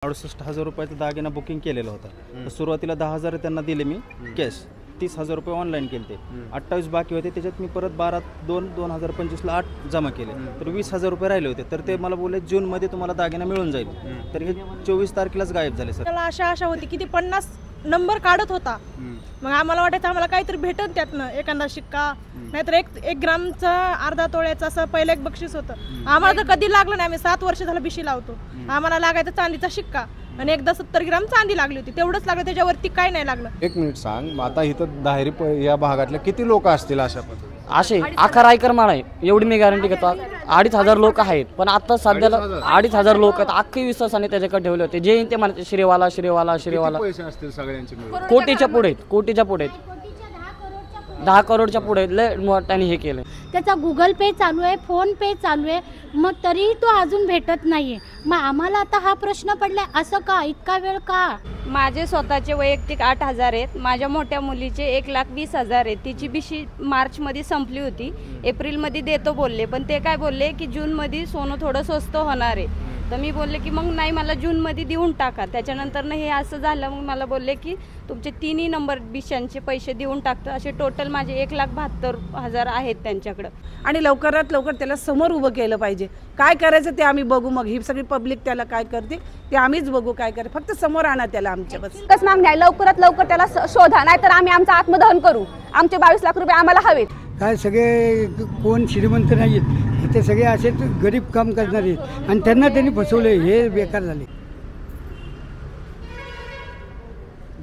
68,000 रुपयाचा दागिना बुकिंग केलेला होता। तर सुरुवातीला 10,000 त्यांना दिले मी कॅश, 30,000 रुपये ऑनलाईन केले, 28 बाकी होते, त्याच्यात मी परत 12/2/2025ला 8 जमा केले, तर 20,000 रुपये राहिले होते। तर ते मला बोलले जूनमध्ये तुम्हाला दागिना मिळून जाईल, तर हे 24 तारखेलाच गायब झाले सर। त्याला आशा होती की ती 50 नंबर काढत होता, मग आम्हाला वाटायचं आम्हाला काहीतरी भेटत त्यातनं, एखादा शिक्का नाहीतर एक ग्रामचा अर्धा तोळ्याचा असं पहिलं एक बक्षीस होतं। आम्हाला तर कधी लागलं नाही, आम्ही 7 वर्ष झालं बिशी लावतो, आम्हाला लागायचा चांदीचा शिक्का आणि एकदा 70 ग्राम चांदी लागली होती, तेवढंच लागलं, त्याच्यावरती काही नाही लागलं। एक मिनिट सांग, आता इथं दाहेरी या भागातल्या किती लोक असतील अशा पद्धतीने? असे 11 एकर माळ आहे, एवढी मी गॅरंटी घेतो। 2,500 लोक आहेत, पण आता सध्याला 2,500 लोक आहेत, अख्खी विश्वासाने त्याच्याकडे ठेवले होते। जे ते म्हणते श्रीवाला श्रीवाला श्रीवाला, पैसे असतील सगळ्यांचे मिळून? कोटीच्या पुढे आहेत, कोटीच्या पुढे आहेत, 10 करोडच्या पुढे लय मोठ्याने हे केलं। त्याचा गुगल पे चालू आहे, फोन पे चालू आहे, मग तरीही तो अजून भेटत नाहीये। मग आम्हाला आता हा प्रश्न पडलाय, असं का, इतका वेळ का? माझे स्वतःचे वैयक्तिक 8,000 आहेत, माझ्या मोठ्या मुलीचे 1,20,000 आहेत। तिची बिशी मार्चमध्ये संपली होती, एप्रिलमध्ये देतो बोलले, पण ते काय बोलले की जूनमध्ये सोनं थोडं स्वस्त होणार आहे। तर मी बोलले की मग नाही, मला जूनमध्ये देऊन टाका। त्याच्यानंतर हे असं झालं, मग मला बोलले की तुमचे 3ही नंबर बिशांचे पैसे देऊन टाकतो, असे टोटल माझे 1,72,000 आहेत त्यांच्याकडं। आणि लवकरात लवकर त्याला समोर उभं केलं पाहिजे। काय करायचं ते आम्ही बघू, मग ही सगळी पब्लिक त्याला काय करते ते आम्हीच बघू, काय करे, फक्त समोर आणा त्याला आमच्या बस। कस मागणी आहे, लवकरात लवकर त्याला शोधा, नाहीतर आम्ही आमचं आत्मदहन करू। आमचे 22 लाख रुपये आम्हाला हवेत। काय सगळे कोण श्रीमंत नाहीत, ते सगळे असे गरीब काम करणारे आणि त्यांनी फसवले, हे बेकार झाले।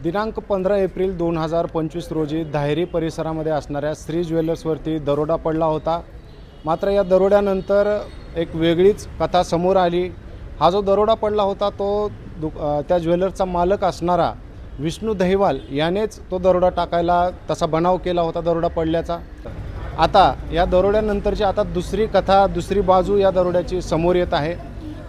दिनांक 15 एप्रिल 2025 रोजी दाहेरी परिसरामध्ये असणाऱ्या श्री ज्वेलर्सवरती दरोडा पडला होता। मात्र या दरोड्यानंतर एक वेगळीच कथा समोर आली। हा जो दरोडा पडला होता तो त्या ज्वेलर्सचा मालक असणारा विष्णू दहिवाल यानेच तो दरोडा टाकायला तसा बनाव केला होता दरोडा पडल्याचा। आता या दरोड्यानंतरची आता दुसरी कथा, दुसरी बाजू या दरोड्याची समोर येत आहे।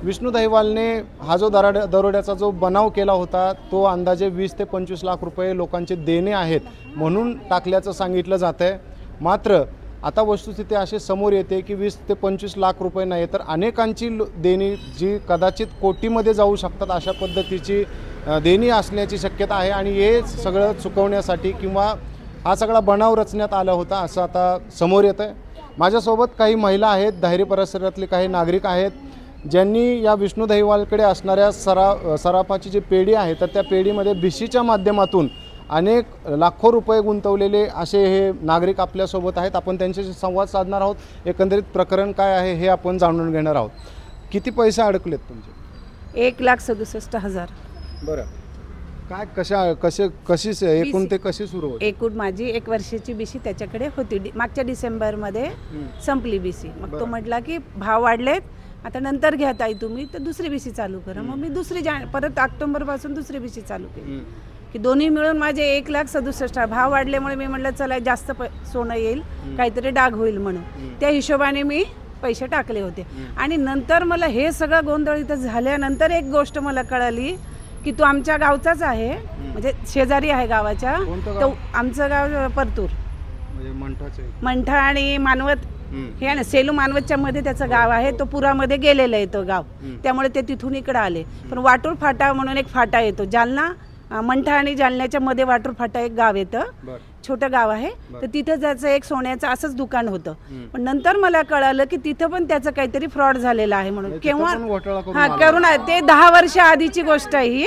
विष्णू दहिवालने हा जो दरोड्याचा जो बनाव केला होता तो अंदाजे 20 ते 25 लाख रुपये लोकांचे देणे आहेत म्हणून टाकल्याचं सांगितलं जातं आहे। मात्र आता वस्तुस्थिती अशी समोर येते की 20 ते 25 लाख रुपये नाही तर अनेकांची देणी जी कदाचित कोटीमध्ये जाऊ शकतात अशा पद्धतीची देणी असण्याची शक्यता आहे। आणि हे सगळं चुकवण्यासाठी किंवा हा सगळा बनाव रचण्यात आला होता असं आता समोर येतं आहे। माझ्यासोबत काही महिला आहेत, दाहेरी परिसरातले काही नागरिक आहेत, ज्यांनी या विष्णू दहिवालकडे असणाऱ्या सराफाची जी पेढी आहे तर त्या पेढीमध्ये भिशीच्या माध्यमातून अनेक लाखो रुपये गुंतवलेले असे हे नागरिक आपल्यासोबत आहेत। आपण त्यांच्याशी संवाद साधणार आहोत, एकंदरीत प्रकरण काय आहे हे आपण जाणून घेणार आहोत। किती पैसे अडकलेत तुमचे? 1,67,000। बरं, काय कशी एकूण ते कशी सुरू होते? एकूण माझी 1 वर्षाची बिशी त्याच्याकडे होती, मागच्या डिसेंबरमध्ये संपली बिशी। मग तो म्हटला की भाव वाढलेत, आता नंतर घ्या ताई तुम्ही, तर दुसरी बिशी चालू करा। मग मी परत ऑक्टोबरपासून दुसरी बिशी चालू केली की दोन्ही मिळून माझे 1,67,000। भाव वाढल्यामुळे मी म्हटलं चला जास्त सोनं येईल, काहीतरी डाग होईल म्हणून त्या हिशोबाने मी पैसे टाकले होते। आणि नंतर मला हे सगळं गोंधळ इथं झाल्यानंतर एक गोष्ट मला कळाली की तो आमच्या गावचाच आहे, म्हणजे शेजारी आहे गावाच्या। तो आमचं गाव परतूर, मंठा आणि मानवत हे आहे ना, सेलू मानवतच्या मध्ये त्याचं गाव आहे। तो पुरामध्ये गेलेलं आहे तो गाव, त्यामुळे ते तिथून इकडे आले। पण वाटूर फाटा म्हणून एक फाटा येतो, जालना मंठा आणि जालन्याच्या मध्ये वाटूर फाटा एक गाव येतं, छोटं गाव आहे। तर तिथं त्याचं एक सोन्याचं असंच दुकान होतं। पण नंतर मला कळालं की तिथं पण त्याचं काहीतरी फ्रॉड झालेला आहे म्हणून। केव्हा करून ते 10 वर्ष आधीची गोष्ट आहे ही,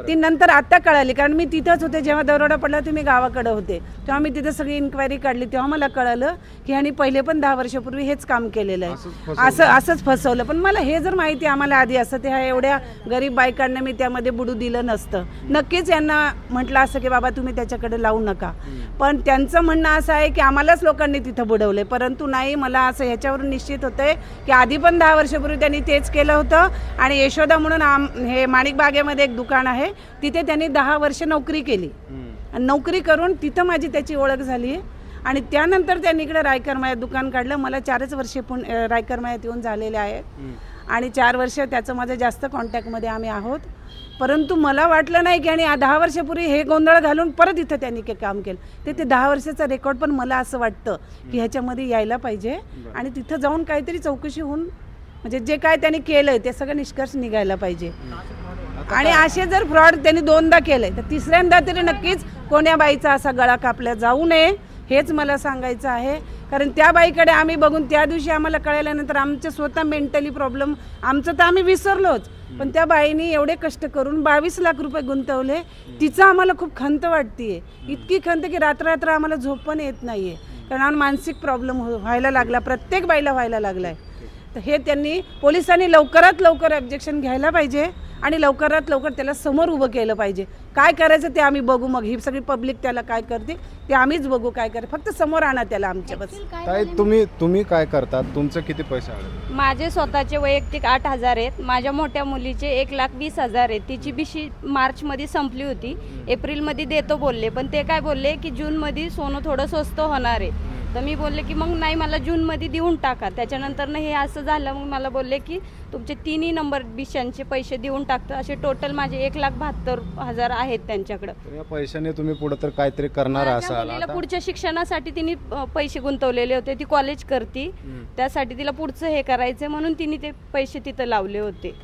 ती नंतर आता कळाली, कारण मी तिथंच होते जेव्हा दरोडा पडला, तुम्ही गावाकडे होते तेव्हा मी तिथं सगळी इन्क्वायरी काढली, तेव्हा मला कळालं की ह्यानी पहिले पण 10 वर्षापूर्वी हेच काम केलेलं आहे, असंच फसवलं। पण मला हे जर माहिती आम्हाला आधी असतं, ते ह्या एवढ्या गरीब बायकांना मी त्यामध्ये बुडू दिलं नसतं। नक्कीच यांना म्हटलं असं की बाबा तुम्ही त्याच्याकडे लावू नका, पण त्यांचं म्हणणं असं आहे की आम्हालाच लोकांनी तिथं बुडवले। परंतु नाही, मला असं ह्याच्यावरून निश्चित होतंय की आधी पण 10 वर्षापूर्वी त्यांनी तेच केलं होतं। आणि यशोदा म्हणून हे माणिक बागेमध्ये एक दुकान आहे, तिथे त्यांनी 10 वर्ष नोकरी केली आणि नोकरी करून तिथं माझी त्याची ओळख झाली। आणि त्यानंतर त्यांनी इकडे रायकरमायात दुकान काढलं। मला 4च वर्षे रायकरमायात येऊन झालेले आहेत आणि 4 वर्ष त्याचं माझं जास्त कॉन्टॅक्टमध्ये आम्ही आहोत। परंतु मला वाटलं नाही की आणि 10 वर्षापूर्वी हे गोंधळ घालून परत इथं त्यांनी काम केलं। ते 10 वर्षाचा रेकॉर्ड पण मला असं वाटतं की ह्याच्यामध्ये यायला पाहिजे आणि तिथं जाऊन काहीतरी चौकशी होऊन म्हणजे जे काय त्यांनी केलंय ते सगळं निष्कर्ष निघायला पाहिजे। आणि असे जर फ्रॉड त्यांनी 2दा केले तर तिसऱ्यांदा तरी नक्कीच कोण्या बाईचा असा गळा कापला जाऊ नये हेच मला सांगायचं आहे. कारण त्या बाईकडे आम्ही बघून त्या दिवशी आम्हाला कळल्यानंतर आमचे स्वतः मेंटली प्रॉब्लेम आमचं तर आम्ही विसरलोच, पण त्या बाईनी एवढे कष्ट करून 22 लाख रुपये गुंतवले. तिचं आम्हाला खूप खंत वाटतीये, इतकी खंत की रात्र आम्हाला झोप पण येत नाहीये. कारण मानसिक प्रॉब्लेम व्हायला लागला, प्रत्येक बाईला व्हायला लागलाय. तर हे त्यांनी पोलिसांनी लवकरात लवकर ऑब्जेक्शन घ्यायला पाहिजे आणि लवकरात लवकर त्याला समोर उभं केलं पाहिजे. काय करायचं ते आम्ही बघू, मग ही सगळी पब्लिक त्याला काय करते ते आम्हीच बघू काय करायचं, फक्त समोर आणा त्याला आमच्या. बस ताई तुम्ही काय करतात, तुमचं किती पैसे आले? माझे स्वतःचे वैयक्तिक 8,000 आहेत. माझ्या मोठ्या मुलीचे 1,20,000 आहेत. तिची बीशी मार्चमध्ये संपली होती, एप्रिलमध्ये देतो बोलले, पण ते काय बोलले की जूनमध्ये सोनं थोडं स्वस्त होणार आहे. तर मी बोलले की मग नाही, मला जूनमध्ये देऊन टाका. त्याच्यानंतर हे असं झालं, मग मला बोलले की तुमचे 3 नंबर बिशांचे पैसे देऊन टाकतो. असे टोटल माझे 1,72,000 आहेत त्यांच्याकडं. या पैशाने तुम्ही पुढे तर काहीतरी करणार असाल. मुलीला पुढच्या शिक्षणासाठी तिने पैसे गुंतवलेले होते, ती कॉलेज करती, त्यासाठी तिला पुढचं हे करायचं म्हणून तिने ते पैसे तिथं लावले होते.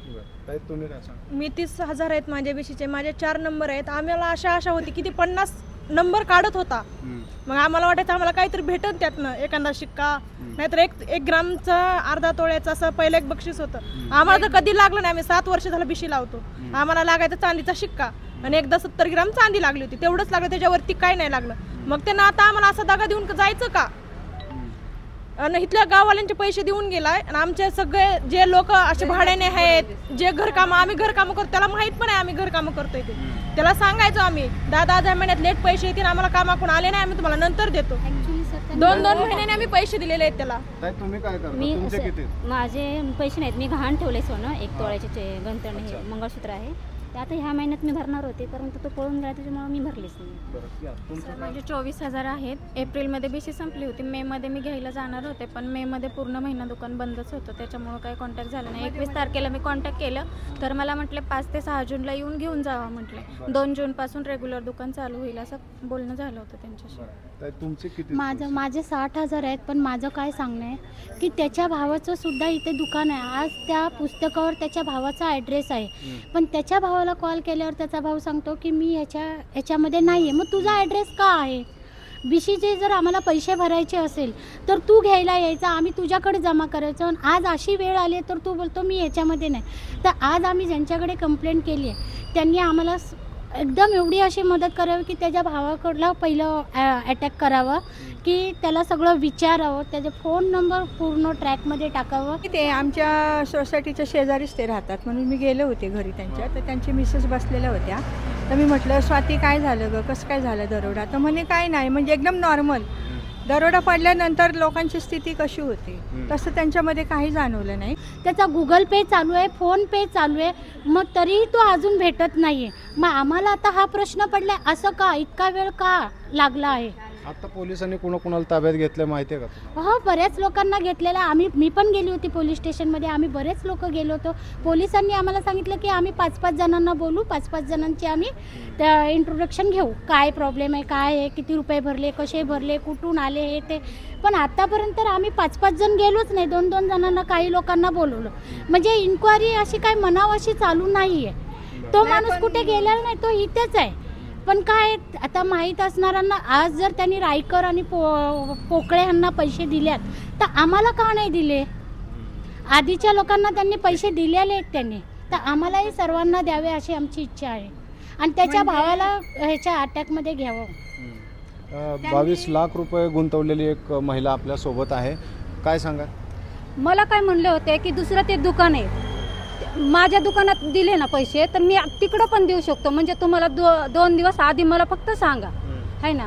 मी 30,000 आहेत माझ्या बीसीचे, माझे 4 नंबर आहेत. आम्हाला आशा होती की ती 50 नंबर काढत होता. मग आम्हाला वाटायचं आम्हाला काहीतरी भेटन त्यातनं, एखादा शिक्का नाहीतर एक ग्रामचा अर्धा तोळ्याचं असं पहिलं एक बक्षीस होतं. आम्हाला तर कधी लागलं नाही, आम्ही 7 वर्ष झालं बीशी लावतो. आम्हाला लागायचा चांदीचा शिक्का आणि एकदा 70 ग्राम चांदी लागली होती, तेवढंच लागलं, त्याच्यावरती काय नाही लागलं. मग त्यांना आता आम्हाला असा दागा देऊन जायचं का? आणि इथल्या गाववाल्यांचे पैसे देऊन गेलाय आणि आमचे सगळे जे लोक असे भाड्याने आहेत, जे घरकामं आम्ही घरकामं करतो त्याला माहित पण आहे आम्ही घरकामं करतोय ते. त्याला सांगायचो आम्ही 10-10 महिन्यात लेट पैसे येतील, आम्हाला कामाकडून आले नाही, आम्ही तुम्हाला नंतर देतो. 2-2 महिन्याने आम्ही पैसे दिलेले आहेत त्याला. तुम्ही काय करता, मी तुमचे किती? माझे पैसे नाहीत, मी गहाण ठेवले सोनं, 1 तोळ्याचे गंतण हे मंगळसूत्र आहे. ते आता ह्या महिन्यात मी भरणार होते, परंतु तो पळून गेला त्याच्यामुळे मी भरलेच नाही. माझे 24,000 आहेत. एप्रिलमध्ये बीसी संपली होती, मेमध्ये मी घ्यायला जाणार होते, पण मेमध्ये पूर्ण महिना दुकान बंदच होतं, त्याच्यामुळे काही कॉन्टॅक्ट झाला नाही. 21 तारखेला मी कॉन्टॅक्ट केलं तर मला म्हटले 5 ते 6 जूनला येऊन घेऊन जावा म्हटले. 2 जूनपासून रेग्युलर दुकान चालू होईल असं बोलणं झालं होतं त्यांच्याशी. तुमचे किती? माझे 60,000 आहेत. पण माझं काय सांगणं आहे की त्याच्या भावाचं सुद्धा इथे दुकान आहे. आज त्या पुस्तकावर त्याच्या भावाचा ॲड्रेस आहे, पण त्याच्या भावाला कॉल केल्यावर त्याचा भाऊ सांगतो की मी ह्याच्यामध्ये नाही आहे. मग तुझा ॲड्रेस का आहे? बीसीचे जर आम्हाला पैसे भरायचे असेल तर तू घ्यायला यायचा, आम्ही तुझ्याकडे जमा करायचं. आणि आज अशी वेळ आली तर तू बोलतो मी ह्याच्यामध्ये नाही. तर आज आम्ही ज्यांच्याकडे कंप्लेंट केली आहे त्यांनी आम्हाला एकदम एवढी अशी मदत करावी की त्याच्या भावाकडला पहिलं अटॅक करावं, की त्याला सगळं विचारावं, त्याचे फोन नंबर पूर्ण ट्रॅकमध्ये टाकावं. ते आमच्या सोसायटीच्या शेजारीच ते राहतात, म्हणून मी गेले होते घरी त्यांच्या. तर त्यांची मिसेस बसलेल्या होत्या, तर मी म्हटलं स्वाती काय झालं ग, कसं काय झालं दरोडा? तर म्हणे काय नाही, म्हणजे एकदम नॉर्मल. दरोडा पडल्यानंतर लोकांची स्थिती कशी होती तसं त्यांच्यामध्ये काही जाणवलं नाही. त्याचा गुगल पे चालू आहे, फोन पे चालू आहे, मग तरीही तो अजून भेटत नाही आहे. मग आम्हाला आता हा प्रश्न पडला, असं का, इतका वेळ का लागला आहे? आता पोलिसांनी कुणाला ताब्यात घेतलं माहिती आहे का? हो, बऱ्याच लोकांना घेतलेला. मी पण गेली होती पोलीस स्टेशनमध्ये, आम्ही बरेच लोक गेलो होतो. पोलिसांनी आम्हाला सांगितलं की आम्ही 5-5 जणांना बोलू, 5-5 जणांची आम्ही त्या इंट्रोडक्शन घेऊ, काय प्रॉब्लेम आहे, काय आहे, किती रुपये भरले, कसे भरले, कुठून आले, हे ते. पण आतापर्यंत आम्ही 5-5 जण गेलोच नाही, 2-2 जणांना काही लोकांना बोलवलं. म्हणजे इन्क्वायरी अशी काय मनाव अशी चालू नाही आहे. तो माणूस कुठे गेलेला नाही, तो इथेच आहे. पण काय आता माहीत असणाऱ्यांना, आज जर त्यांनी रायकर आणि पोकळे यांना पैसे दिल्यात तर आम्हाला का नाही दिले? आधीच्या लोकांना त्यांनी पैसे दिलेले आहेत त्यांनी, तर आम्हालाही सर्वांना द्यावे अशी आमची इच्छा आहे. आणि त्याच्या भावाला ह्याच्या अटॅकमध्ये घ्यावं. 22 लाख रुपये गुंतवलेली एक महिला आपल्या सोबत आहे, काय सांगा? मला काय म्हणले होते की दुसरं ते दुकान आहे, माझ्या दुकानात दिले ना पैसे तर मी तिकडं पण देऊ शकतो, म्हणजे तुम्हाला 2 दिवस आधी मला फक्त सांगा, आहे ना.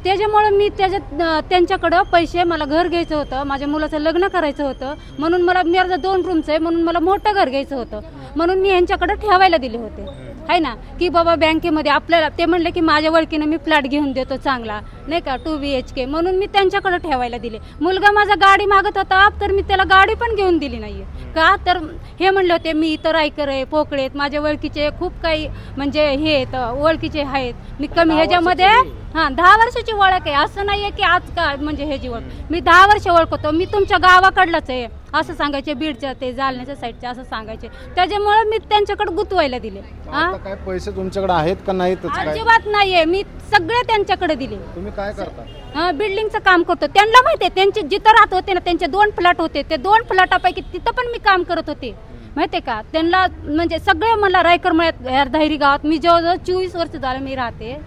त्याच्यामुळे मी त्यांच्याकडं पैसे, मला घर घ्यायचं होतं, माझ्या मुलाचं लग्न करायचं होतं, म्हणून माझं 2 रूमचं आहे, म्हणून मला मोठं घर घ्यायचं होतं, म्हणून मी यांच्याकडं ठेवायला दिले होते, आहे ना. की बाबा बँकेमध्ये आपल्याला ते म्हणले की माझ्या ओळखीनं मी फ्लॅट घेऊन देतो चांगला, नाही का, 2 BHK, म्हणून मी त्यांच्याकडं ठेवायला दिले. मुलगा माझा गाडी मागत होता तर मी त्याला गाडी पण घेऊन दिली नाही का, तर हे म्हणले होते मी इथं रायकर आहे, पोकळे आहेत, माझ्या ओळखीचे खूप काही म्हणजे हे आहेत, ओळखीचे आहेत, मी कमी ह्याच्यामध्ये 10 वर्षाची ओळख आहे, असं नाही आहे की आज का म्हणजे ह्याची ओळख. मी 10 वर्ष ओळखतो, मी तुमच्या गावाकडलंच आहे, असं सांगायचे, बीडच्या ते जालन्याच्या साईडच्या असं सांगायचे. त्याच्यामुळे मी त्यांच्याकडे गुतवायला दिले. आता काय पैसे तुमच्याकडे आहेत का नाहीत? अजिबात नाहीये, मी सगळे त्यांच्याकडे दिले. तुम्ही काय करता? बिल्डिंगचं काम करतो. त्यांना माहिती आहे, त्यांचे जिथं राहत होते ना, त्यांचे 2 फ्लॅट होते, ते 2 फ्लॅटापैकी तिथं पण मी काम करत होते. माहिती आहे का? त्यांना म्हणजे सगळे मला रायकर मळ्यात धायरी गावात मी जवळजवळ 24 वर्ष झालं मी राहते.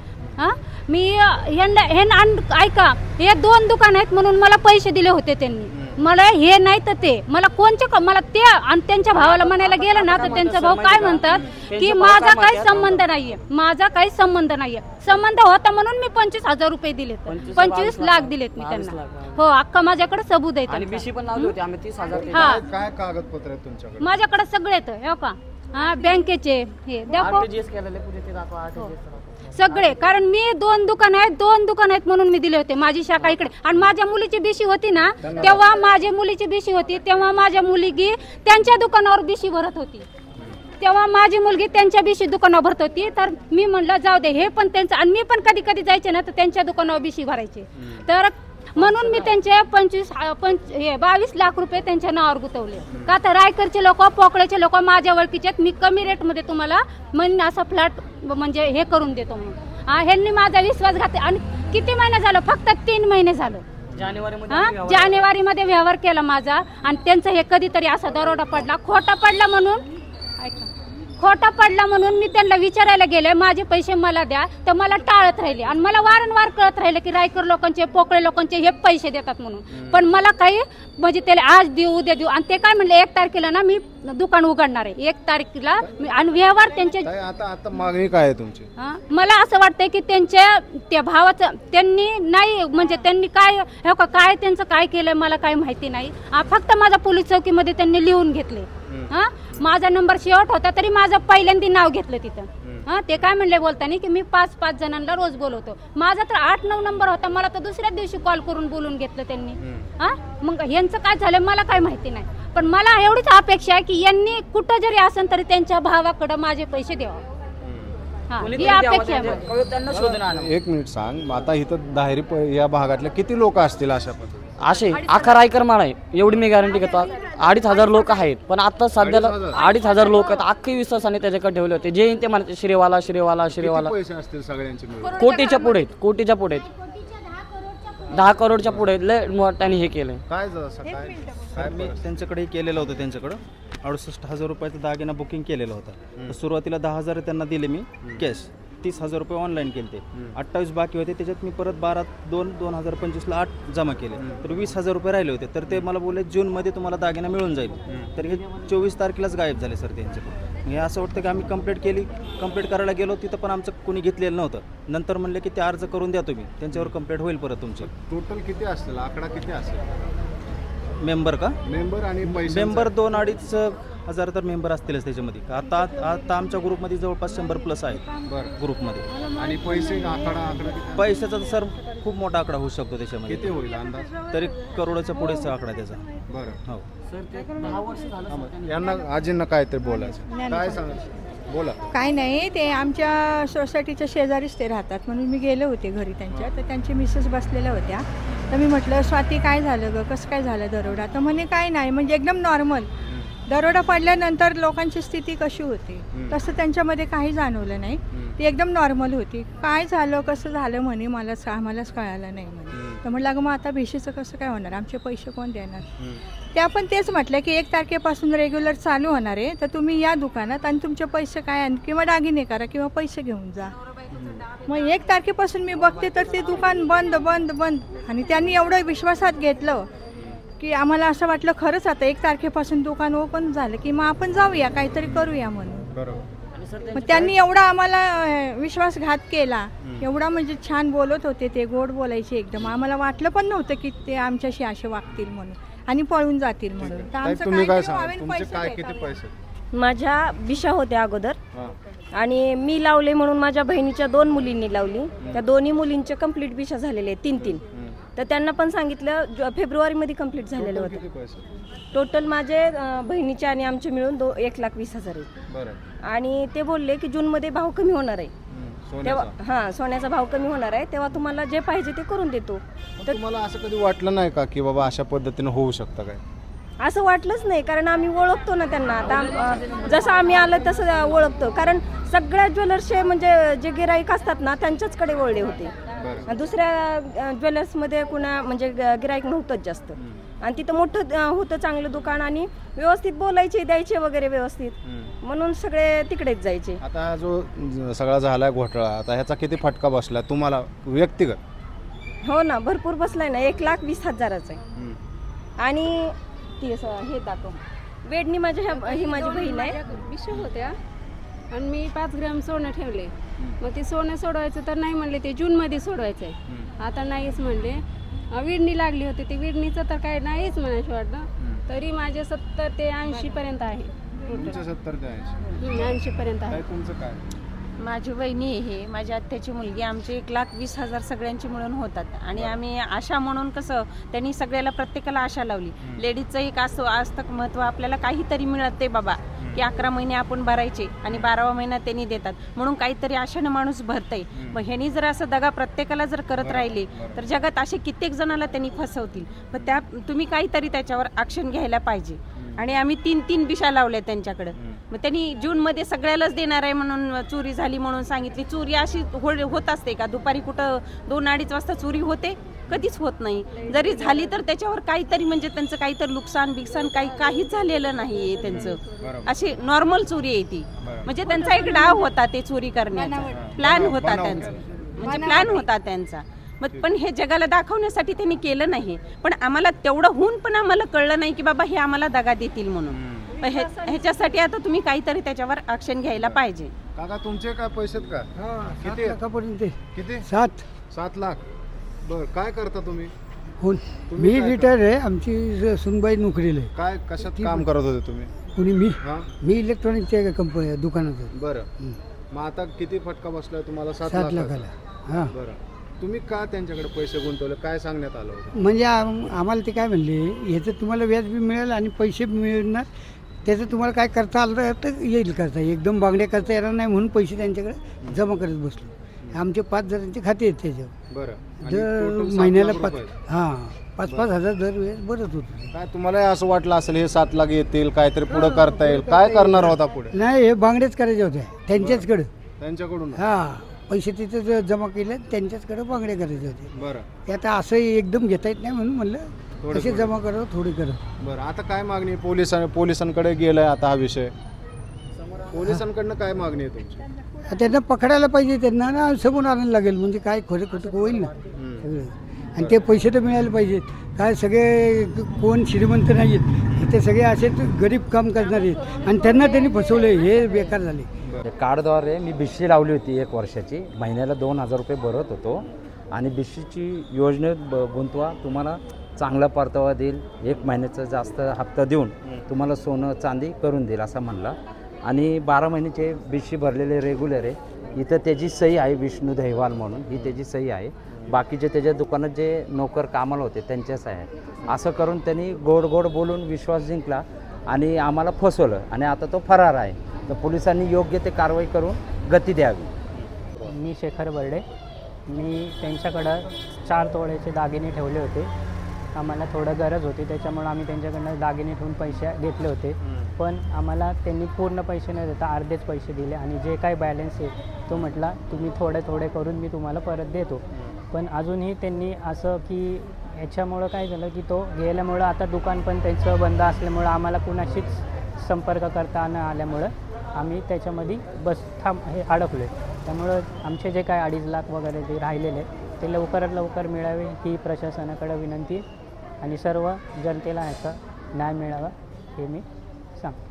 मी ऐका, हे 2 दुकान आहेत म्हणून मला पैसे दिले होते त्यांनी. मला हे नाही तर ते मला मला ते आणि त्यांच्या भावाला म्हणायला गेलं ना तर त्यांचा भाऊ काय म्हणतात की माझा काही संबंध नाहीये, माझा काही संबंध नाहीये. संबंध होता म्हणून मी 25,000 रुपये दिले, 25 लाख दिलेत मी त्यांना. हो, अख्खा माझ्याकडे सबूत आहे. काय कागदपत्र आहेत तुमच्याकडे? माझ्याकडे सगळे आहेत. हो का? बँकेचे हे सगळे, कारण मी 2 दुकान आहेत म्हणून मी दिले होते. माझी शाखा इकडे आणि माझ्या मुलीची बीसी होती ना, तेव्हा माझ्या मुलीची बीसी होती, तेव्हा माझ्या मुलगी त्यांच्या दुकानावर बीसी भरत होती. तेव्हा माझी मुलगी त्यांच्या बीसी दुकानावर भरत होती. तर मी म्हणलं जाऊ दे, हे पण त्यांचं. आणि मी पण कधी कधी जायचे ना तर त्यांच्या दुकानावर बीसी भरायचे. तर म्हणून मी त्यांचे 22 लाख रुपये त्यांच्या नावावर गुंतवले. का तर रायकरचे लोक, पोकळ्याचे लोक माझ्या ओळखीचे, मी कमी रेटमध्ये तुम्हाला म्हणून असा फ्लॅट म्हणजे हे करून देतो म्हणून. ह्यांनी माझा विश्वासघात. आणि किती महिने झालं? फक्त 3 महिने झालं. जानेवारीमध्ये व्यवहार केला माझा. आणि त्यांचं हे कधीतरी असा दरोडा पडला, खोटा पडला म्हणून मी त्यांना विचारायला गेले, माझे पैसे मला द्या. तर मला टाळत राहिले आणि मला वारंवार कळत राहिले की रायकर लोकांचे, पोकळे लोकांचे हे पैसे देतात म्हणून. पण मला काही म्हणजे त्याला आज देऊ, उद्या देऊ. आणि ते काय म्हणले, 1 तारखेला ना मी दुकान उघडणार आहे, 1 तारखेला. आणि व्यवहार त्यांचे आता मागणी काय आहे तुमची? मला असं वाटतंय की त्या भावाचं त्यांनी नाही म्हणजे त्यांनी काय काय त्यांचं काय केलंय मला काही माहिती नाही. फक्त माझा पोलीस चौकीमध्ये त्यांनी लिहून घेतले. माझा नंबर शेवट होता तरी माझं पहिल्यांदा नाव घेतलं तिथं. ते काय म्हणले बोलताना की मी 5-5 जणांना रोज बोलवतो. माझा तर 8-9 नंबर होता, मला तर दुसऱ्या दिवशी कॉल करून बोलून घेतलं त्यांनी. मग यांचं काय झालं मला काय माहिती नाही. पण मला एवढीच अपेक्षा आहे की यांनी कुठं जरी असेल तरी त्यांच्या भावाकडे माझे पैसे द्यावा. ही अपेक्षा आहे. 1 मिनिट सांग, आता इथं दाहेरी या भागातले किती लोक असतील अशा पद्धतीने? असे 11 रायकर माळ आहे एवढी मी गॅरंटी घेतो. 2,500 लोक आहेत, पण आता सध्याला 2,500 लोक आहेत. अख्खी विश्वासाने त्याच्याकडे ठेवले होते. जे ते म्हणते श्रीवाला श्रीवाला श्रीवाला. पैसे असतील सगळ्यांचे मिळून? कोटीच्या पुढे आहेत, कोटीच्या पुढे आहेत, 10 करोडच्या पुढे आहेत. लय मोठ्याने हे केलं. काय मी त्यांच्याकडे केलेलं होतं. त्यांच्याकडं 68,000 रुपयाचा दागिना बुकिंग केलेलं होतं. सुरुवातीला 10,000 त्यांना दिले मी कॅश, 30,000 रुपये ऑनलाईन केले ते. 28 बाकी होते, त्याच्यात मी परत 2025ला 8 जमा केले. तर 20,000 रुपये राहिले होते. तर ते मला बोलले जूनमध्ये तुम्हाला दागिना मिळून जाईल. तर हे 24 तारखेलाच गायब झाले सर त्यांच्याकडून. हे असं वाटतं की आम्ही कंप्लीट करायला गेलो, तिथं पण आमचं कोणी घेतलेलं नव्हतं. नंतर म्हणले की ते अर्ज करून द्या तुम्ही, त्यांच्यावर कंप्लीट होईल परत तुमचं. टोटल किती असेल, आकडा किती असेल मेंबर का? मेंबर आणि पैसे? मेंबर 2-2.5 हजार तर मेंबर असतीलच त्याच्यामध्ये. आता आमच्या ग्रुपमध्ये जवळपास 100+ आहेत ग्रुपमध्ये. आणि पैसे आकडा पैशाचा तर सर खूप मोठा आकडा होऊ शकतो त्याच्यामध्ये. किती होईल अंदाज? तरी करोडाच्या पुढेचा आकडा त्याचा. बरं, हो. यांना आजींना काय तरी बोलायचं, काय सांगायचं? बोला. काय नाही, ते आमच्या सोसायटीच्या शेजारीच ते राहतात म्हणून मी गेले होते घरी त्यांच्या. तर त्यांची मिसेस बसलेल्या होत्या. तर मी म्हटलं स्वाती काय झालं ग, कसं काय झालं दरोडा? तर म्हणे काय नाही, म्हणजे एकदम नॉर्मल. दरोडा पडल्यानंतर लोकांची स्थिती कशी होती तसं त्यांच्यामध्ये काही जाणवलं नाही. ती एकदम नॉर्मल होती. काय झालं कसं झालं म्हणे आम्हालाच कळालं नाही म्हणे. तर म्हटलं अगं मग आता भिशीचं कसं काय होणार, आमचे पैसे कोण देणार? त्या पण तेच म्हटलं की 1 तारखेपासून रेग्युलर चालू होणार आहे, तर तुम्ही या दुकानात आणि तुमचे पैसे काय किंवा दागिने करा किंवा पैसे घेऊन जा. मग 1 तारखेपासून मी बघते तर ते दुकान बंद बंद बंद. आणि त्यांनी एवढं विश्वासात घेतलं की आम्हाला असं वाटलं खरंच आता 1 तारखेपासून दुकान ओपन झालं की मग आपण जाऊया काहीतरी करूया म्हणून. मग त्यांनी एवढा आम्हाला विश्वासघात केला, एवढा म्हणजे छान बोलत होते ते, गोड बोलायचे एकदम. आम्हाला वाटलं पण नव्हतं की ते आमच्याशी असे वागतील म्हणून आणि पळून जातील म्हणून. तर आमचं काय किती पैसे? माझ्या बिशा होत्या अगोदर आणि मी लावले म्हणून माझ्या बहिणीच्या 2 मुलींनी लावली. त्या दोन्ही मुलींचे कंप्लीट बिशा झालेले 3-3. तर त्यांना पण सांगितलं फेब्रुवारीमध्ये कंप्लीट झालेलं होतं. टोटल माझे बहिणीचे आणि आमचे मिळून 1,20,000 आहे. आणि ते बोलले की जूनमध्ये भाव कमी होणार आहे, तेव्हा सोन्याचा भाव कमी होणार आहे, तेव्हा तुम्हाला जे पाहिजे ते करून देतो. तर तुम्हाला असं कधी वाटलं नाही का की बाबा अशा पद्धतीने होऊ शकतं काय? असं वाटलंच नाही, कारण आम्ही ओळखतो ना त्यांना. आता जसं आम्ही आलं तसं ओळखतो, कारण सगळ्या ज्वेलर्सचे म्हणजे जे गिराईक असतात ना त्यांच्याचकडे वळले होते. दुसऱ्या ज्वेलर्समध्ये कुणा म्हणजे गिराईक नव्हतंच जास्त. आणि तिथं मोठं होतं चांगलं दुकान आणि व्यवस्थित बोलायचे द्यायचे वगैरे व्यवस्थित, म्हणून सगळे तिकडेच जायचे. आता हा जो सगळा झालाय घोटाळा, आता ह्याचा किती फटका बसला तुम्हाला व्यक्तिगत? हो ना, भरपूर बसलाय ना. 1,20,000 आहे. आणि ती असं हे दाखव वेडणी माझ्या ही माझी बहीण आहे. विषय होत्या आणि मी 5 ग्रॅम सोनं ठेवले. मग ते सोनं सोडवायचं तर नाही म्हणले, ते जूनमध्ये सोडवायचं आहे. आता नाहीच म्हणले. विडणी लागली होती, ती विडणीचं तर काय नाहीच म्हणायचं वाटतं. तरी माझे 70 ते 80 पर्यंत आहे. 70 ते 80 80 पर्यंत आहे. तुमचं काय? माझी वहिनी आहे, माझ्या आत्याची मुलगी. आमचे 1,20,000 सगळ्यांची मिळून होतात. आणि आम्ही आशा म्हणून कसं त्यांनी सगळ्याला प्रत्येकाला आशा लावली. लेडीजचं एक असं आजतक महत्त्व, आपल्याला काहीतरी मिळते बाबा, की 11 महिने आपण भरायचे आणि 12वा महिना त्यांनी देतात, म्हणून काहीतरी आशानं माणूस भरतंय. मग ह्यांनी जर असं दगा प्रत्येकाला जर करत राहिले तर जगात असे कित्येक जणाला त्यांनी फसवतील. पण त्या तुम्ही काहीतरी त्याच्यावर ॲक्शन घ्यायला पाहिजे. आणि आम्ही 3 बिशा लावल्या त्यांच्याकडं. मग त्यांनी जूनमध्ये सगळ्यालाच देणार आहे म्हणून चोरी झाली म्हणून सांगितली. चोरी अशी होत असते का? दुपारी कुठं 2-2:30 वाजता चोरी होते? कधीच होत नाही. जरी झाली तर त्याच्यावर काहीतरी म्हणजे त्यांचं काहीतरी नुकसान बिकसान काहीच झालेलं नाही त्यांचं. अशी नॉर्मल चोरी आहे ती. म्हणजे त्यांचा एक डाव होता ते चोरी करण्याचा, प्लॅन होता त्यांचा, म्हणजे प्लॅन होता त्यांचा. मग पण हे जगाला दाखवण्यासाठी त्यांनी केलं नाही. पण आम्हाला तेवढं होऊन पण आम्हाला कळलं नाही की बाबा हे आम्हाला दगा देतील म्हणून. ह्याच्यासाठी आता तुम्ही काहीतरी त्याच्यावर ॲक्शन घ्यायला पाहिजे. काका तुमचे काय पैसे का? किती लाखापर्यंत? किती? 7 लाख. बर, काय करता तुम्ही? मी रिटायर आहे. आमची सुनबाई नोकरीला आहे. काय कशात काम करत होते तुम्ही? कुणी? मी इलेक्ट्रॉनिकच्या कंपनी दुकानात. बरं, मग आता किती फटका बसलाय तुम्हाला? 7 लाखाला. हां, बरं. तुम्ही का त्यांच्याकडे पैसे गुंतवले? काय सांगण्यात आलं होतं? म्हणजे आम्हाला ते काय म्हणले, ह्याचं तुम्हाला व्याज बी मिळेल आणि पैसे मिळणार, त्याचं तुम्हाला काय करता आलं तर येईल करता, एकदम बांगड्या करता येणार नाही म्हणून पैसे त्यांच्याकडे जमा करत बसलो. आमचे 5 जणांचे खाते आहेत त्याच्यावर. बरं, दर महिन्याला 5-5 हजार दर वेळेस भरत होतो. काय तुम्हाला असं वाटलं असेल हे 7 लाख येतील, काहीतरी पुढं करता येईल? काय करणार होता पुढे? नाही, हे बांगड्याच करायच्या होत्या त्यांच्याचकडं. त्यांच्याकडून? पैसे तिथे जमा केले, त्यांच्याचकडे बांगड्या करायचे होते. बरं, ते आता असं एकदम घेता येत नाही म्हणून म्हणलं पैसे जमा करा, थोडे करा. बरं, आता काय मागणी? पोलिसांकडे गेलाय आता हा विषय. पोलिसांकडनं काय मागणी आहे तुमची? त्यांना पकडायला पाहिजे, त्यांना ना समोर आणायला लागेल, म्हणजे काय खोटं खोटं होईल ना सगळं. आणि ते पैसे तर मिळायला पाहिजेत. काय सगळे कोण श्रीमंत नाही आहेत, ते सगळे असे गरीब काम करणारे आहेत आणि त्यांनी फसवले, हे बेकार झाले. कार्डद्वारे मी बिशी लावली होती 1 वर्षाची. महिन्याला 2,000 रुपये भरत होतो. आणि बिशीची योजनेत गुंतवा, तुम्हाला चांगला परतावा देईल, 1 महिन्याचा जास्त हप्ता देऊन तुम्हाला सोनं चांदी करून देईल असं म्हणला. आणि 12 महिन्याचे बिशी भरलेले रेग्युलर आहे. इथं त्याची सही आहे, विष्णू दहिवाल म्हणून, ही त्याची सही आहे. बाकीचे त्याच्या दुकानात जे नोकर कामाला होते त्यांच्याच आहे. असं करून त्यांनी गोड गोड बोलून विश्वास जिंकला आणि आम्हाला फसवलं आणि आता तो फरार आहे. तर पोलिसांनी योग्य ते कारवाई करून गती द्यावी. मी शेखर बर्डे. मी त्यांच्याकडं 4 तोळ्याचे दागिने ठेवले होते. आम्हाला थोडं गरज होती, त्याच्यामुळे आम्ही त्यांच्याकडनं दागिने ठेवून पैसे घेतले होते. पण आम्हाला त्यांनी पूर्ण पैसे न देता अर्धेच पैसे दिले आणि जे काही बॅलन्स आहे तो म्हटला तुम्ही थोडे थोडे करून मी तुम्हाला परत देतो. पण अजूनही त्यांनी असं की याच्यामुळं काय झालं की तो गेल्यामुळं आता दुकान पण त्यांचं बंद असल्यामुळं आम्हाला कुणाशीच संपर्क करता न आल्यामुळं आम्ही त्याच्यामध्ये हे अडकलो आहे. त्यामुळं आमचे जे काय 2.5 लाख वगैरे ते राहिलेले ते लवकरात लवकर मिळावे ही प्रशासनाकडे विनंती आहे आणि सर्व जनतेला ह्याचा न्याय मिळावा हे मी सांगतो.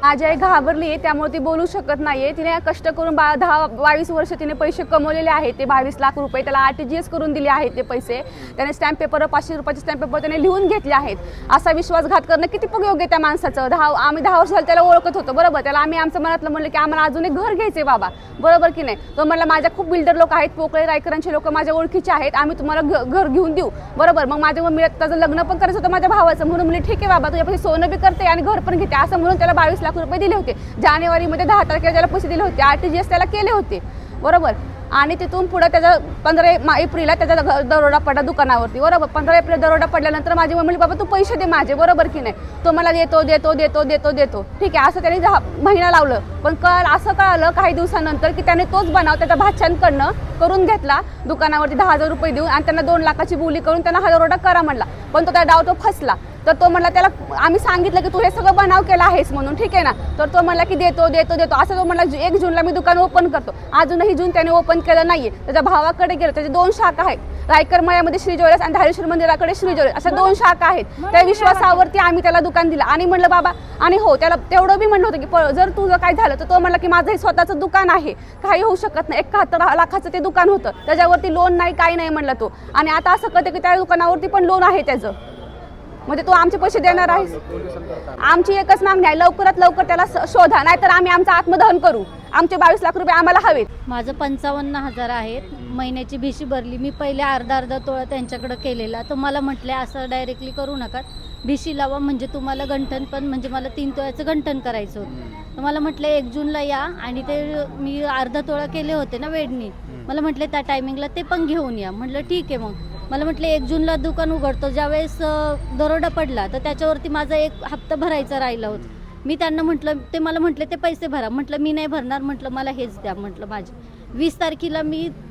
माझी आई घाबरली आहे, त्यामुळे ती बोलू शकत नाही आहे. तिने कष्ट करून 10-22 वर्ष तिने पैसे कमवलेले आहेत, ते 22 लाख रुपये त्याला RTGS करून दिले आहेत. ते पैसे त्याने स्टॅम्प पेपर 500 रुपयाचे स्टॅम्प पेपर त्याने लिहून घेतले आहेत. असा विश्वासघात करणं किती योग्य त्या माणसाचं. आम्ही 10 वर्ष झालं त्याला ओळखत होतो, बरोबर. त्याला आम्ही आमचं मनातलं म्हणलं की आम्हाला अजून एक घर घ्यायचे बाबा, बरोबर की नाही. तो म्हणला माझ्या खूप बिल्डर लोक आहेत, पोकळे रायकरांचे लोक माझ्या ओळखीचे आहेत, आम्ही तुम्हाला घर घेऊन देऊ, बरोबर. मग माझ्या मम्मीला त्याचं लग्न पण करायचं होतं माझ्या भावाचं, म्हणून म्हणले ठीक आहे बाबा तुझ्यापाशी सोनं बी करते आणि घर पण घेते, असं म्हणून त्याला 22 लाख रुपये दिले होते. जानेवारीमध्ये 10 तारखेला त्याला पैसे दिले होते, RTGS त्याला केले होते, बरोबर. आणि तिथून पुढे त्याचा 15 एप्रिलला त्याचा दरोडा पडला दुकानावरती, बरोबर. 15 एप्रिल दरोडा पडल्यानंतर माझी मम्मी बाबा तू पैसे दे माझे, बरोबर की नाही. तो मला देतो देतो देतो देतो देतो, ठीक आहे. असं त्याने 10 महिना लावलं. पण असं कळालं काही दिवसानंतर की त्याने तोच बनाव त्याच्या भाच्यांकडनं करून घेतला दुकानावरती 10,000 रुपये देऊन, आणि त्यांना 2 लाखाची बोली करून त्यांना हा दरोडा करा म्हणला. पण तो त्या डाव तो फसला. तर तो म्हणला, त्याला आम्ही सांगितलं की तू हे सगळं बनाव केलं आहेस म्हणून, ठीक आहे ना. तर तो म्हणला की देतो देतो देतो असं. तो म्हणला 1 जूनला मी दुकान ओपन करतो. अजूनही जून त्याने ओपन केलं नाहीये. त्याच्या भावाकडे गेलो, त्याचे 2 शाखा आहेत, रायकर मळ्यामध्ये श्री ज्वेलर्स आणि धारेश्वर मंदिराकडे श्री ज्वेलर्स, अशा 2 शाखा आहेत. त्या विश्वासावरती आम्ही त्याला दुकान दिलं. आणि म्हणलं बाबा, आणि हो त्याला तेवढं बी म्हणलं होतं की जर तुझं काय झालं तर तो म्हणला की माझं हे स्वतःचं दुकान आहे, काही होऊ शकत नाही. 71 लाखाचं ते दुकान होतं, त्याच्यावरती लोन नाही, काही नाही म्हणला तो. आणि आता असं कळतं की त्या दुकानावरती पण लोन आहे त्याचं, म्हणजे तो आमचे पैसे देणार आहे. आमची एकच मागणी आहे, लवकरात लवकर त्याला शोधा, नाहीतर आम्ही आमचं आत्मदहन करू. आमचे 22 लाख रुपये आम्हाला हवेत. माझं 55,000 आहेत. महिन्याची भिशी भरली मी. पहिले अर्धा तोळा त्यांच्याकडे केलेला. तर मला म्हटले असं डायरेक्टली करू नका, भिशी लावा, म्हणजे तुम्हाला गंठन पण, म्हणजे मला 3 तोळ्याचं गंठन करायचं होतं. तर मला म्हटलं 1 जूनला या, आणि ते मी अर्धा तोळा केले होते ना वेडणी, मला म्हटले त्या टायमिंगला ते पण घेऊन या. म्हटलं ठीक आहे. मग मला म्हटलं 1 जूनला दुकान उघडतो. ज्यावेळेस दरोडा पडला तर त्याच्यावरती माझा 1 हप्ता भरायचा राहिला होता. मी त्यांना म्हटलं, ते मला म्हटले ते पैसे भरा. म्हटलं मी नाही भरणार, म्हटलं मला हेच द्या. म्हटलं माझे 20 तारखेला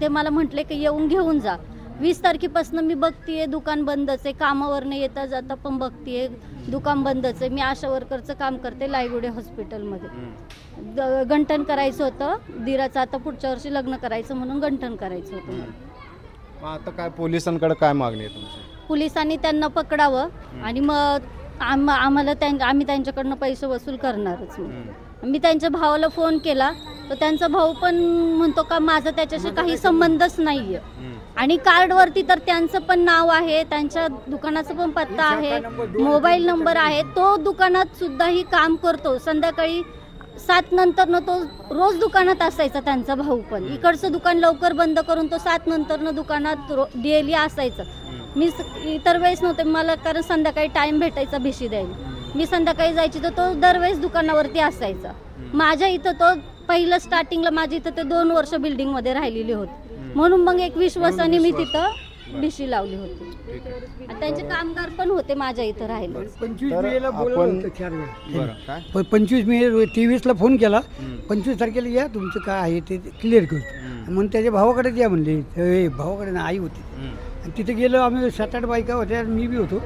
ते मला म्हटले की येऊन घेऊन जा. 20 तारखेपासून मी बघतीये दुकान बंदच आहे. कामावरनं येता जाता पण बघतीये दुकान बंदच आहे. मी आशा वर्करचं काम करते लायगुडे हॉस्पिटलमध्ये. गंठन करायचं होतं दिराचं, आता पुढच्या वर्षी लग्न करायचं म्हणून गंठन करायचं होतं मला. आता काय पोलिसांकडे काय मागणी आहे तुमची? पोलिसांनी त्यांना पकडावं, आणि मग आम्ही त्यांच्याकडनं पैसे वसूल करणारच. मी त्यांच्या भावाला फोन केला तर त्यांचा भाऊ पण म्हणतो का माझा त्याच्याशी काही संबंधच नाहीये. आणि कार्डवरती तर त्यांचं पण नाव आहे, त्यांच्या दुकानाचा पण पत्ता आहे, मोबाईल नंबर आहे. तो दुकानात सुद्धाही काम करतो. संध्याकाळी 7 नंतरनं तो रोज दुकानात असायचा त्यांचा भाऊ पण. इकडचं दुकान लवकर बंद करून तो 7 नंतरनं दुकानात डेली असायचं. मी इतर वेळेस नव्हते मला, कारण संध्याकाळी टाइम भेटायचा भिशी द्यायला. मी संध्याकाळी जायची तर तो दरवेळेस दुकानावरती असायचा. माझ्या इथं तो पहिलं स्टार्टिंगला माझ्या इथं ते 2 वर्ष बिल्डिंगमध्ये राहिलेली होती, म्हणून मग एक विश्वासाने मी तिथं भिशी लावली होती. आणि त्यांचे कामगार पण होते माझ्या इथं राहिले. 25 मेला बोलवलं होतं 4 वेळा. 25 मे 23ला फोन केला, 25 तारखेला या, तुमचं काय आहे ते क्लिअर करतो. म्हणून त्याच्या भावाकडेच या म्हणले. भावाकडे ना आई होती. आणि तिथे गेलो आम्ही 7-8 बायका होत्या, मी बी होतो.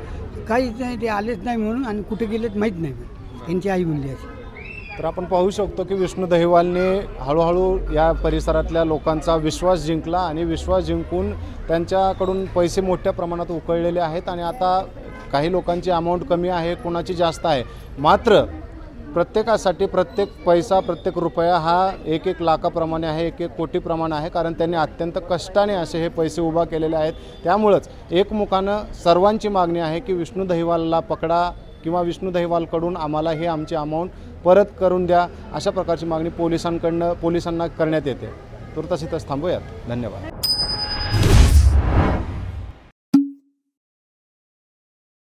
काहीच नाही, ते आलेच नाही म्हणून. आणि कुठे गेलेत माहीत नाही, त्यांची आई म्हणली अशी. तर आपण पाहू शकतो की विष्णू दहिवालने हळूहळू या परिसरातल्या लोकांचा विश्वास जिंकला, आणि विश्वास जिंकून त्यांच्याकडून पैसे मोठ्या प्रमाणात उकळलेले आहेत. आणि आता काही लोकांची अमाऊंट कमी आहे, कोणाची जास्त आहे. मात्र प्रत्येकासाठी प्रत्येक पैसा, प्रत्येक रुपया हा 1-1 लाखाप्रमाणे आहे, 1-1 कोटीप्रमाणे आहे. कारण त्यांनी अत्यंत कष्टाने असे हे पैसे उभा केलेले आहेत. त्यामुळंच एकमुखानं सर्वांची मागणी आहे की विष्णू दहिवालला पकडा, किंवा विष्णू दहिवालकडून आम्हाला हे आमची अमाऊंट परत करून द्या, अशा प्रकारची मागणी पोलिसांना करण्यात येते. तुर्तास इथंच थांबूयात. धन्यवाद.